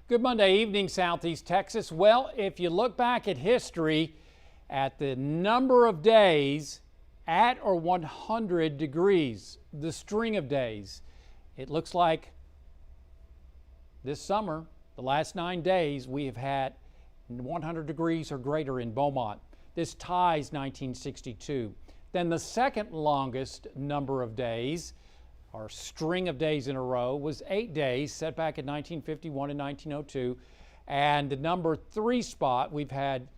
Good Monday evening, Southeast Texas. Well, if you look back at history, at the number of days at or 100 degrees, the string of days, it looks like this summer, the last 9 days, we have had 100 degrees or greater in Beaumont. This ties 1962. Then the second longest number of days, our string of days in a row, was 8 days, set back in 1951 and 1902. And the number 3 spot, we've had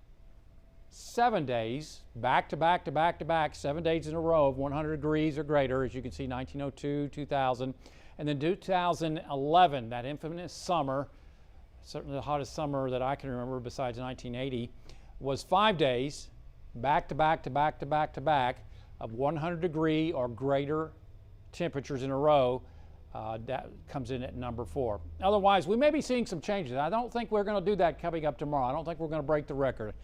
7 days, back to back to back to back, 7 days in a row of 100 degrees or greater, as you can see, 1902, 2000. And then 2011, that infamous summer, certainly the hottest summer that I can remember besides 1980, was 5 days, back to back to back to back to back, of 100 degree or greater temperatures in a row. That comes in at number 4. Otherwise, we may be seeing some changes. I don't think we're going to do that coming up tomorrow. I don't think we're going to break the record,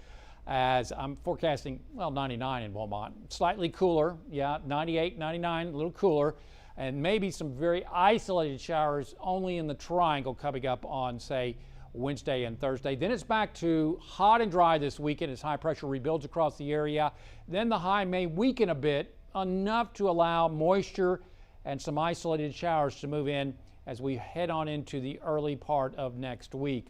as I'm forecasting, well, 99 in Beaumont. Slightly cooler, yeah, 98, 99, a little cooler, and maybe some very isolated showers only in the triangle coming up on, say, Wednesday and Thursday. Then it's back to hot and dry this weekend as high pressure rebuilds across the area. Then the high may weaken a bit, enough to allow moisture and some isolated showers to move in as we head on into the early part of next week.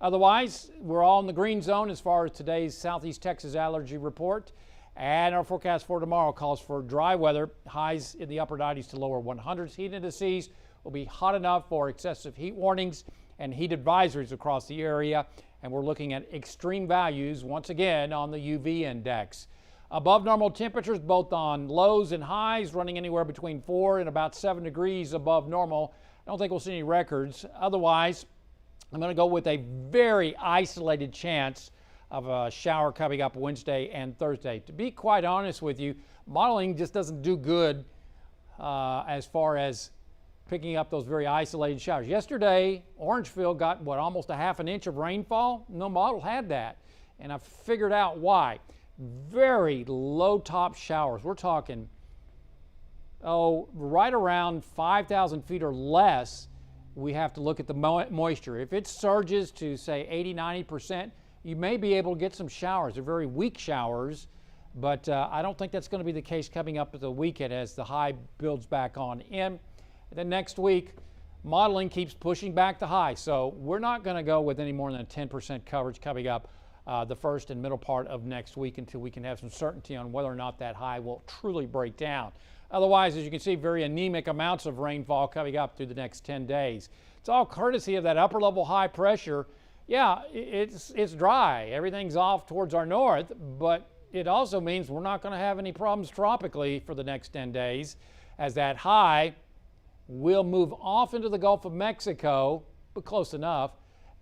Otherwise, we're all in the green zone as far as today's Southeast Texas allergy report. And our forecast for tomorrow calls for dry weather, highs in the upper 90s to lower 100s. Heat indices will be hot enough for excessive heat warnings and heat advisories across the area. And we're looking at extreme values once again on the UV index. Above normal temperatures both on lows and highs, running anywhere between 4 and about 7 degrees above normal. I don't think we'll see any records. Otherwise, I'm going to go with a very isolated chance of a shower coming up Wednesday and Thursday. To be quite honest with you, modeling just doesn't do good as far as picking up those very isolated showers. Yesterday, Orangeville got, almost a half an inch of rainfall? No model had that, and I figured out why. Very low top showers. We're talking, right around 5,000 feet or less. We have to look at the moisture. If it surges to, say, 80, 90%, you may be able to get some showers. They're very weak showers, but I don't think that's going to be the case coming up at the weekend as the high builds back on in. And then next week, modeling keeps pushing back the high. So we're not going to go with any more than a 10% coverage coming up the first and middle part of next week until we can have some certainty on whether or not that high will truly break down. Otherwise, as you can see, very anemic amounts of rainfall coming up through the next 10 days. It's all courtesy of that upper level high pressure. Yeah, it's dry. Everything's off towards our north, but it also means we're not going to have any problems tropically for the next 10 days, as that high will move off into the Gulf of Mexico, but close enough,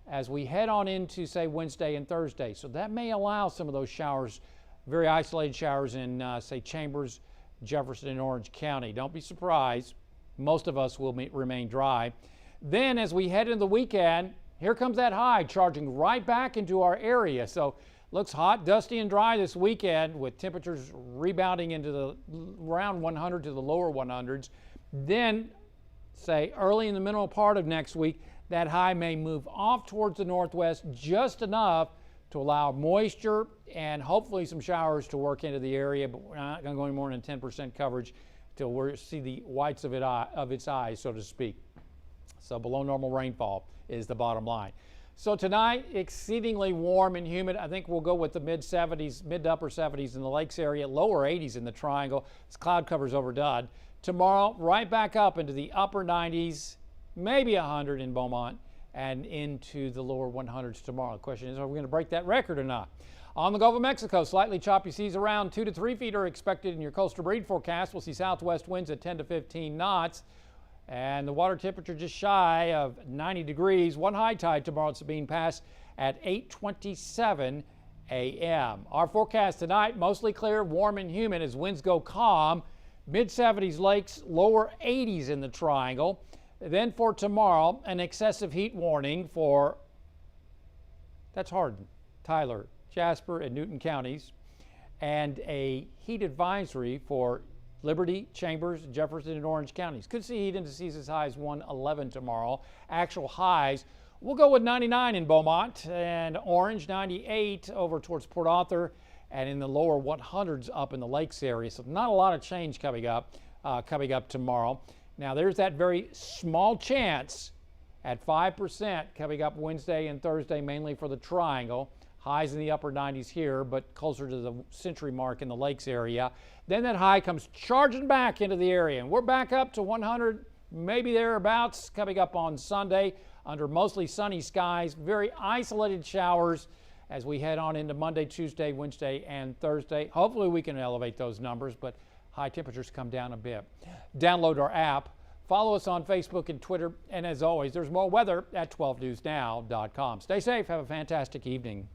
as we head on into, say, Wednesday and Thursday. So that may allow some of those showers, very isolated showers in, say, Chambers, Jefferson, and Orange County. Don't be surprised. Most of us will remain dry. Then as we head into the weekend, here comes that high charging right back into our area. So looks hot, dusty, and dry this weekend with temperatures rebounding into the around 100 to the lower 100s. Then, say, early in the middle part of next week, that high may move off towards the northwest just enough to allow moisture and hopefully some showers to work into the area, but we're not going to go any more than 10% coverage until we see the whites of its eyes, so to speak. So below normal rainfall is the bottom line. So tonight, exceedingly warm and humid. I think we'll go with the mid-70s, mid to upper 70s in the lakes area, lower 80s in the triangle. This cloud cover's overdone. Tomorrow, right back up into the upper 90s, maybe 100 in Beaumont, and into the lower 100s tomorrow. The question is, are we going to break that record or not? On the Gulf of Mexico, slightly choppy seas around 2 to 3 feet are expected in your coastal breed forecast. We'll see southwest winds at 10 to 15 knots. And the water temperature just shy of 90 degrees. One high tide tomorrow at Sabine Pass at 8:27 a.m. Our forecast tonight, mostly clear, warm and humid as winds go calm. Mid-70s lakes, lower 80s in the triangle. Then for tomorrow, an excessive heat warning for, that's Hardin, Tyler, Jasper, and Newton counties, and a heat advisory for Liberty, Chambers, Jefferson, and Orange counties. Could see heat indices as high as 111 tomorrow. Actual highs We'll go with 99 in Beaumont, and orange 98 over towards Port Arthur, and in the lower 100s up in the Lakes area. So not a lot of change coming up tomorrow. Now there's that very small chance at 5% coming up Wednesday and Thursday, mainly for the Triangle. Highs in the upper 90s here, but closer to the century mark in the Lakes area. Then that high comes charging back into the area, and we're back up to 100, maybe thereabouts, coming up on Sunday under mostly sunny skies. Very isolated showers as we head on into Monday, Tuesday, Wednesday, and Thursday. Hopefully we can elevate those numbers, but high temperatures come down a bit. Download our app. Follow us on Facebook and Twitter. And as always, there's more weather at 12newsnow.com. Stay safe. Have a fantastic evening.